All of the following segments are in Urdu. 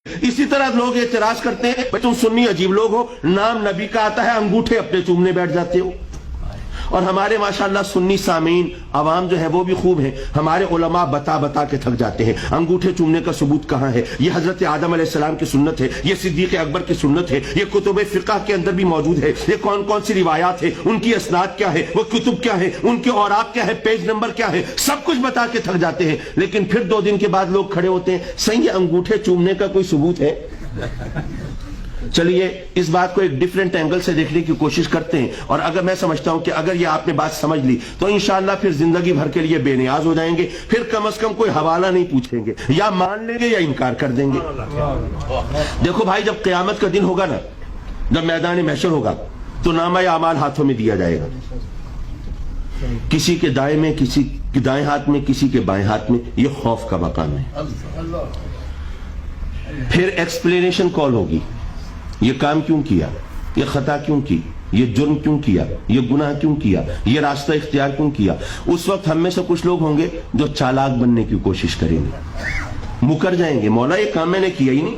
اسی طرح لوگ اعتراض کرتے ہیں تم سنی عجیب لوگ ہو، نام نبی کا آتا ہے انگوٹھے اپنے چومنے بیٹھ جاتے ہو. اور ہمارے ماشاءاللہ سنی سامعین عوام جو ہے وہ بھی خوب ہیں. ہمارے علماء بتا بتا کے تھک جاتے ہیں انگوٹھے چومنے کا ثبوت کہاں ہے. یہ حضرت آدم علیہ السلام کی سنت ہے، یہ صدیق اکبر کی سنت ہے، یہ کتب فقہ کے اندر بھی موجود ہے. یہ کون کون سی روایات ہیں، ان کی اسناد کیا ہے، وہ کتب کیا ہے، ان کے اوراق کیا ہے، پیج نمبر کیا ہے، سب کچھ بتا کے تھک جاتے ہیں. لیکن پھر 2 دن کے بعد لوگ کھڑے ہوتے ہیں صحیح یہ انگوٹھے چومنے کا کوئی ثبوت ہے؟ چلیے اس بات کو ایک ڈیفرنٹ اینگل سے دیکھنے کی کوشش کرتے ہیں. اور اگر میں سمجھتا ہوں کہ اگر یہ آپ نے بات سمجھ لی تو انشاءاللہ پھر زندگی بھر کے لیے بے نیاز ہو جائیں گے. پھر کم از کم کوئی حوالہ نہیں پوچھیں گے، یا مان لیں گے یا انکار کر دیں گے. دیکھو بھائی، جب قیامت کا دن ہوگا نا، جب میدان محشر ہوگا تو نامہ اعمال ہاتھوں میں دیا جائے گا. کسی کے دائیں میں، کسی کے دائیں ہاتھ میں، کسی کے بائیں ہاتھ میں. یہ خوف کا مقام ہے. پھر ایکسپلینیشن کال ہوگی، یہ کام کیوں کیا، یہ خطا کیوں کی، یہ جرم کیوں کیا، یہ گناہ کیوں کیا، یہ راستہ اختیار کیوں کیا. اس وقت ہم میں سے کچھ لوگ ہوں گے جو چالاک بننے کی کوشش کریں گے، مکر جائیں گے، مولا یہ کام میں نے کیا ہی نہیں.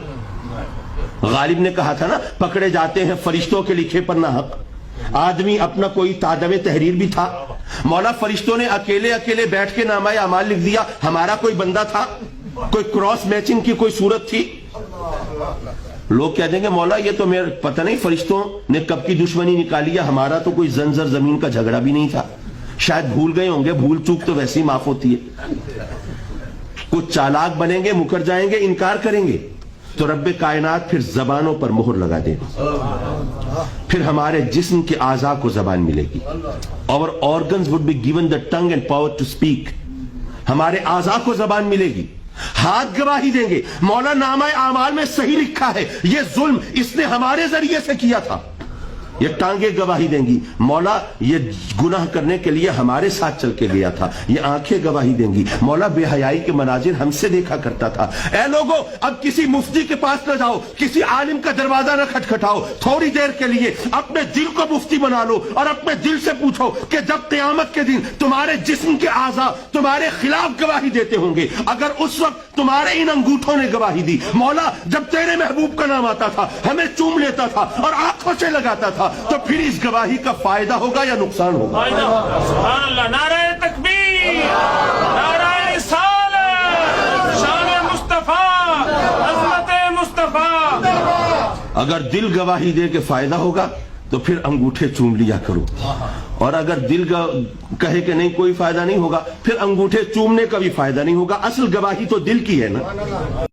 غالب نے کہا تھا نا، پکڑے جاتے ہیں فرشتوں کے لکھے پر نہ حق. آدمی اپنا کوئی تادم تحریر بھی تھا، مولا فرشتوں نے اکیلے اکیلے بیٹھ کے نامہ اعمال لکھ دیا. ہمارا کوئی بندہ تھا، کوئی کراس میچنگ کی کوئی صورت تھی. لوگ کہہ دیں گے مولا یہ تو میرے پتہ نہیں فرشتوں نے کب کی دشمنی نکالی ہے، ہمارا تو کوئی زنجر زمین کا جھگڑا بھی نہیں تھا. شاید بھول گئے ہوں گے، بھول چوک تو ویسے ہی معاف ہوتی ہے. کچھ چالاک بنیں گے، مکر جائیں گے، انکار کریں گے تو رب کائنات پھر زبانوں پر مہر لگا دے گا. پھر ہمارے جسم کے اعضاء کو زبان ملے گی. Our organs would be given the tongue and power to speak. ہمارے اعضاء کو زبان ملے گی. ہاتھ گواہی دیں گے مولا نامہ اعمال میں صحیح لکھا ہے، یہ ظلم اس نے ہمارے ذریعے سے کیا تھا. یہ ٹانگیں گواہی دیں گی مولا یہ گناہ کرنے کے لیے ہمارے ساتھ چل کے گیا تھا. یہ آنکھیں گواہی دیں گی مولا بے حیائی کے مناظر ہم سے دیکھا کرتا تھا. اے لوگوں، اب کسی مفتی کے پاس نہ جاؤ، کسی عالم کا دروازہ نہ کھٹکھٹاؤ. تھوڑی دیر کے لیے اپنے دل کو مفتی بنا لو اور اپنے دل سے پوچھو کہ جب قیامت کے دن تمہارے جسم کے اعضاء تمہارے خلاف گواہی دیتے ہوں گے، اگر اس وقت تمہارے ان انگوٹھوں نے گواہی دی مولا جب تیرے محبوب کا نام آتا تھا ہمیں چوم لیتا تھا اور آنکھوں سے لگاتا تھا، تو پھر اس گواہی کا فائدہ ہوگا یا نقصان ہوگا؟ سبحان اللہ، نعرہ تکبیر، نعرہ رسالت، شان مصطفیٰ، عظمت مصطفیٰ. اگر دل گواہی دے کے فائدہ ہوگا تو پھر انگوٹھے چوم لیا کرو، اور اگر دل کہے کہ نہیں کوئی فائدہ نہیں ہوگا پھر انگوٹھے چومنے کا بھی فائدہ نہیں ہوگا. اصل گواہی تو دل کی ہے نا.